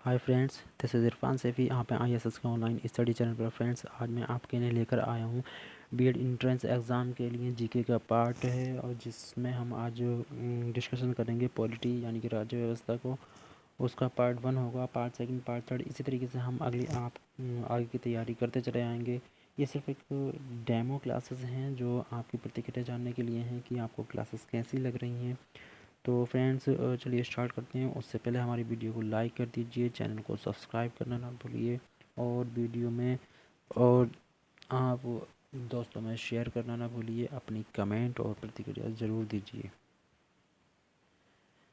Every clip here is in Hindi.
Hi friends, this is Irfan Saifi. यहाँ पे ISS के ऑनलाइन स्टडी चैनल पर फ्रेंड्स, आज मैं आपके लिए लेकर आया हूँ बीएड एंट्रेंस एग्ज़ाम के लिए जीके का पार्ट है, और जिसमें हम आज डिस्कशन करेंगे पॉलिटी यानी कि राज्य व्यवस्था को। उसका पार्ट 1 होगा, पार्ट सेकंड, पार्ट थर्ड, इसी तरीके से हम आगे की तैयारी करते चले आएँगे। ये सिर्फ एक डेमो क्लासेस हैं जो आपकी प्रतिक्रिया जानने के लिए हैं कि आपको क्लासेस कैसी लग रही हैं। तो फ्रेंड्स, चलिए स्टार्ट करते हैं। उससे पहले हमारी वीडियो को लाइक कर दीजिए, चैनल को सब्सक्राइब करना ना भूलिए, और वीडियो में और आप दोस्तों में शेयर करना ना भूलिए। अपनी कमेंट और प्रतिक्रिया ज़रूर दीजिए।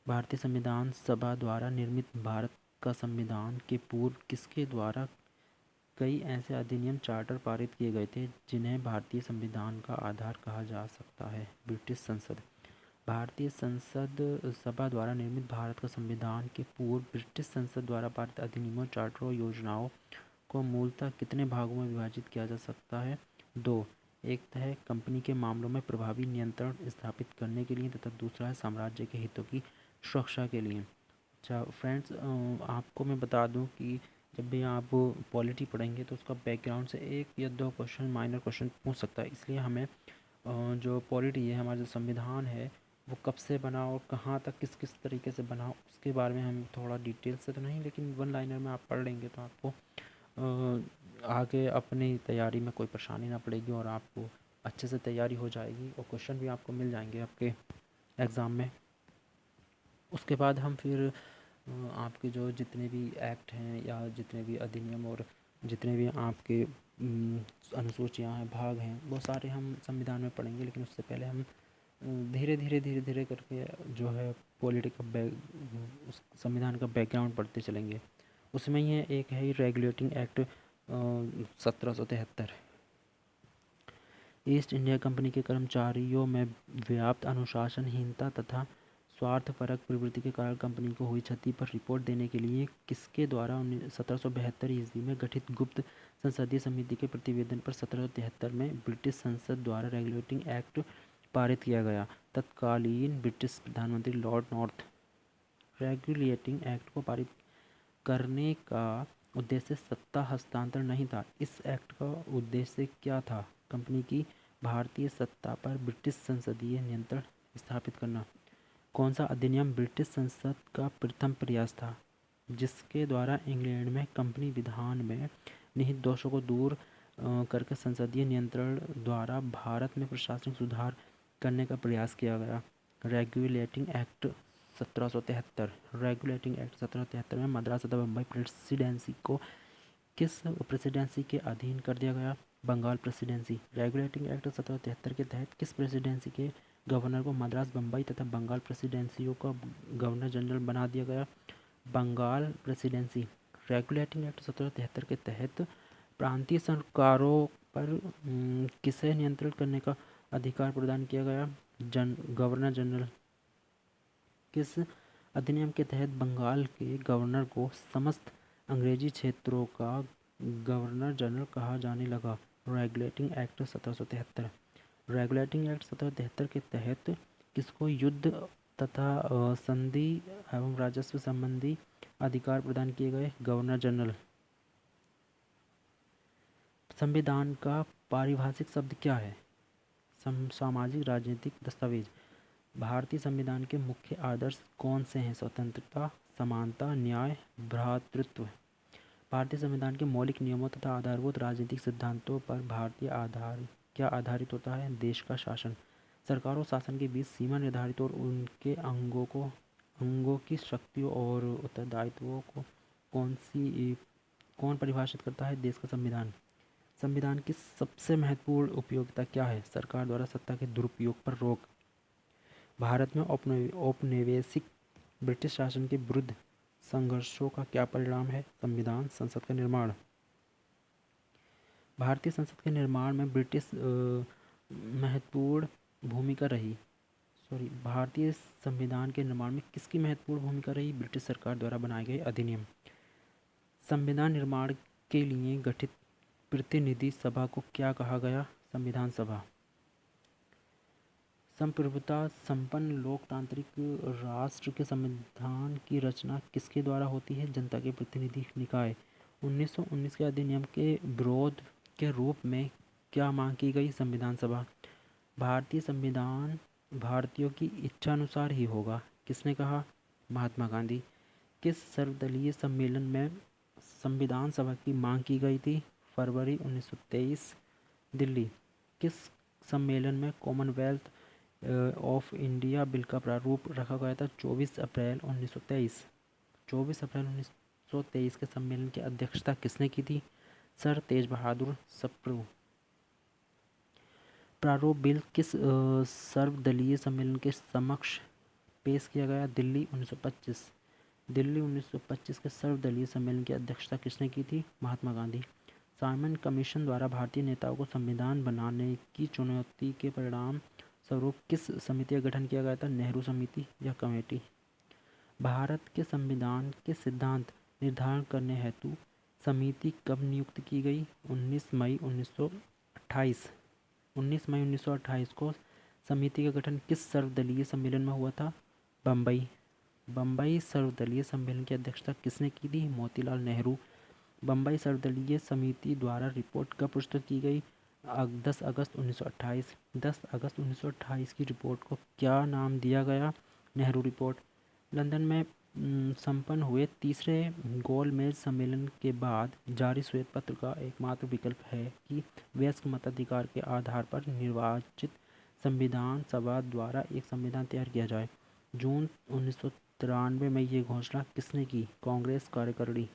भारतीय संविधान सभा द्वारा निर्मित भारत का संविधान के पूर्व किसके द्वारा कई ऐसे अधिनियम चार्टर पारित किए गए थे जिन्हें भारतीय संविधान का आधार कहा जा सकता है? ब्रिटिश संसद। भारतीय संसद सभा द्वारा निर्मित भारत का संविधान के पूर्व ब्रिटिश संसद द्वारा पारित अधिनियमों, चार्टरों, योजनाओं को मूलतः कितने भागों में विभाजित किया जा सकता है? 2। एक है कंपनी के मामलों में प्रभावी नियंत्रण स्थापित करने के लिए, तथा दूसरा है साम्राज्य के हितों की सुरक्षा के लिए। अच्छा फ्रेंड्स, आपको मैं बता दूं कि जब भी आप पॉलिटी पढ़ेंगे तो उसका बैकग्राउंड से एक या दो क्वेश्चन, माइनर क्वेश्चन पूछ सकता है। इसलिए हमें जो पॉलिटी है, हमारा जो संविधान है, वो कब से बना और कहाँ तक किस किस तरीके से बना, उसके बारे में हम थोड़ा डिटेल से तो नहीं, लेकिन वन लाइनर में आप पढ़ लेंगे तो आपको आगे अपनी तैयारी में कोई परेशानी ना पड़ेगी, और आपको अच्छे से तैयारी हो जाएगी और क्वेश्चन भी आपको मिल जाएंगे आपके एग्ज़ाम में। उसके बाद हम फिर आपके जो जितने भी एक्ट हैं या जितने भी अधिनियम और जितने भी आपके अनुसूचियाँ हैं, भाग हैं, वो सारे हम संविधान में पढ़ेंगे। लेकिन उससे पहले हम धीरे धीरे करके जो है पॉलिटिकल उस संविधान का बैकग्राउंड पढ़ते चलेंगे। उसमें ये एक है regulating act 1773। East India company के कर्मचारियों में व्याप्त अनुशासनहीनता तथा स्वार्थपरक प्रवृत्ति के कारण कंपनी को हुई क्षति पर रिपोर्ट देने के लिए किसके द्वारा 1772 ईस्वी में गठित गुप्त संसदीय समिति के प्रतिवेदन पर 1773 में ब्रिटिश संसद द्वारा रेगुलेटिंग एक्ट पारित किया गया? तत्कालीन ब्रिटिश प्रधानमंत्री लॉर्ड नॉर्थ रेगुलेटिंग एक्ट को पारित करने का उद्देश्य सत्ता हस्तांतरण नहीं था। इस एक्ट का उद्देश्य क्या था? कंपनी की भारतीय सत्ता पर ब्रिटिश संसदीय नियंत्रण स्थापित करना। कौन सा अधिनियम ब्रिटिश संसद का प्रथम प्रयास था जिसके द्वारा इंग्लैंड में कंपनी विधान में निहित दोषों को दूर करके संसदीय नियंत्रण द्वारा भारत में प्रशासनिक सुधार करने का प्रयास किया गया? Regulating act 1773। रेगुलेटिंग एक्ट 1773 में मद्रास तथा बम्बई प्रेसिडेंसी को किस प्रेसिडेंसी के अधीन कर दिया गया? बंगाल प्रेसिडेंसी। रेगुलेटिंग एक्ट 1773 के तहत किस प्रेसिडेंसी के गवर्नर को मद्रास, बम्बई तथा बंगाल प्रेसिडेंसियों का गवर्नर जनरल बना दिया गया? बंगाल प्रेसिडेंसी। रेगुलेटिंग एक्ट 1773 के तहत प्रांतीय सरकारों पर किसे नियंत्रित करने का अधिकार प्रदान किया गया? Governor general. किस अधिनियम के तहत बंगाल के गवर्नर को समस्त अंग्रेजी क्षेत्रों का गवर्नर जनरल कहा जाने लगा? Regulating act 1773। रेगुलेटिंग एक्ट 1773 के तहत किसको युद्ध तथा संधि एवं राजस्व संबंधी अधिकार प्रदान किए गए? Governor general. संविधान का पारिभाषिक शब्द क्या है? सामाजिक राजनीतिक दस्तावेज। भारतीय संविधान के मुख्य आदर्श कौन से हैं? स्वतंत्रता, समानता, न्याय, भ्रातृत्व। भारतीय संविधान के मौलिक नियमों तथा आधारभूत राजनीतिक सिद्धांतों पर भारतीय आधार क्या आधारित होता है? देश का शासन। सरकार और शासन के बीच सीमा निर्धारित और उनके अंगों की शक्तियों और उत्तरदायित्वों को कौन परिभाषित करता है? देश का संविधान। संविधान की सबसे महत्वपूर्ण उपयोगिता क्या है? सरकार द्वारा सत्ता के दुरुपयोग पर रोक। भारत में औपनिवेशिक ब्रिटिश शासन के विरुद्ध संघर्षों का क्या परिणाम है? संविधान। संसद का निर्माण। भारतीय संसद के निर्माण में ब्रिटिश महत्वपूर्ण भूमिका रही। भारतीय संविधान के निर्माण में किसकी महत्वपूर्ण भूमिका रही? ब्रिटिश सरकार द्वारा बनाए गए अधिनियम। संविधान निर्माण के लिए गठित प्रतिनिधि सभा को क्या कहा गया? संविधान सभा। संप्रभुता संपन्न लोकतांत्रिक राष्ट्र के संविधान की रचना किसके द्वारा होती है? जनता के प्रतिनिधि निकाय। 1919 के अधिनियम के विरोध के रूप में क्या मांग की गई? संविधान सभा। भारतीय संविधान भारतीयों की इच्छानुसार ही होगा, किसने कहा? महात्मा गांधी। किस सर्वदलीय सम्मेलन में संविधान सभा की मांग की गई थी? फरवरी 1923, दिल्ली। किस सम्मेलन में कॉमनवेल्थ ऑफ इंडिया बिल का प्रारूप रखा गया था? 24 अप्रैल 1923। 24 अप्रैल 1923 के सम्मेलन की अध्यक्षता किसने की थी? सर तेज बहादुर सप्रू। प्रारूप बिल किस सर्वदलीय सम्मेलन के समक्ष पेश किया गया? दिल्ली 1925। दिल्ली 1925 के सर्वदलीय सम्मेलन की अध्यक्षता किसने की थी? महात्मा गांधी। साइमन कमीशन द्वारा भारतीय नेताओं को संविधान बनाने की चुनौती के परिणाम स्वरूप किस समिति का गठन किया गया था? नेहरू समिति या कमेटी। भारत के संविधान के सिद्धांत निर्धारण करने हेतु समिति कब नियुक्त की गई? 19 मई 1928। 19 मई 1928 को समिति का गठन किस सर्वदलीय सम्मेलन में हुआ था? बम्बई। बम्बई सर्वदलीय सम्मेलन की अध्यक्षता किसने की थी? मोतीलाल नेहरू। बम्बई सर्वदलीय समिति द्वारा रिपोर्ट कब प्रस्तुत की गई? 10 अगस्त 1928। 10 अगस्त 1928 की रिपोर्ट को क्या नाम दिया गया? नेहरू रिपोर्ट। लंदन में संपन्न हुए तीसरे गोलमेज सम्मेलन के बाद जारी श्वेत पत्र का एकमात्र विकल्प है कि वयस्क मताधिकार के आधार पर निर्वाचित संविधान सभा द्वारा एक संविधान तैयार किया जाए। जून 1993 में ये घोषणा किसने की? कांग्रेस कार्यकारिणी।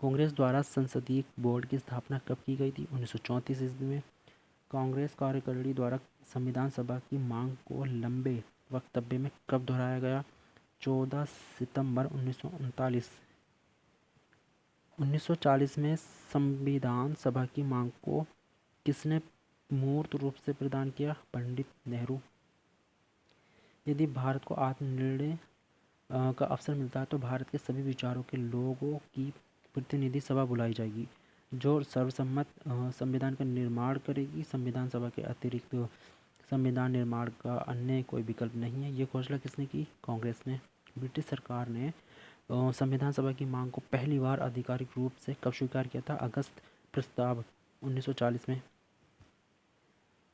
कांग्रेस द्वारा संसदीय बोर्ड की स्थापना कब की गई थी? 1934 ईस्वी में। कांग्रेस कार्यकारिणी द्वारा संविधान सभा की मांग को लंबे वक्तव्य में कब दोहराया गया? 14 सितंबर 1939। 1940 में संविधान सभा की मांग को किसने मूर्त रूप से प्रदान किया? पंडित नेहरू। यदि भारत को आत्मनिर्णय का अवसर मिलता है तो भारत के सभी विचारों के लोगों की प्रतिनिधि सभा बुलाई जाएगी जो सर्वसम्मत संविधान का निर्माण करेगी। संविधान सभा के अतिरिक्त संविधान निर्माण का अन्य कोई विकल्प नहीं है। ये घोषणा किसने की? कांग्रेस ने। ब्रिटिश सरकार ने संविधान सभा की मांग को पहली बार आधिकारिक रूप से कब स्वीकार किया था? अगस्त प्रस्ताव 1940 में।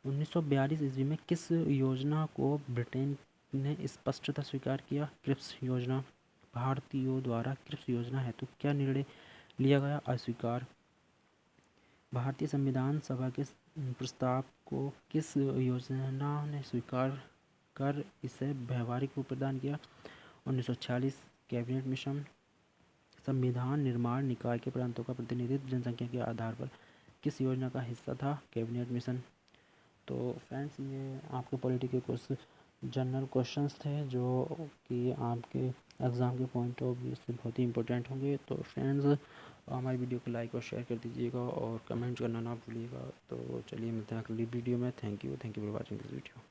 1942 ईस्वी में किस योजना को ब्रिटेन ने स्पष्टता स्वीकार किया? क्रिप्स योजना। भारतीयों द्वारा क्रिप्स योजना हेतु क्या निर्णय लिया गया? अस्वीकार। भारतीय संविधान सभा के प्रस्ताव को किस योजना ने स्वीकार कर इसे व्यवहारिक रूप प्रदान किया? 1946 कैबिनेट मिशन। संविधान निर्माण निकाय के प्रांतों का प्रतिनिधित्व जनसंख्या के आधार पर किस योजना का हिस्सा था? Cabinet mission. तो फ्रेंड्स, ये आपके पॉलिटी के कुछ जनरल क्वेश्चंस थे जो कि आपके एग्ज़ाम के पॉइंट ऑफ व्यू से बहुत ही इंपॉर्टेंट होंगे। तो फ्रेंड्स, हमारी वीडियो को लाइक और शेयर कर दीजिएगा और कमेंट करना ना भूलिएगा। तो चलिए मिलते हैं अगली वीडियो में। Thank you for watching this video.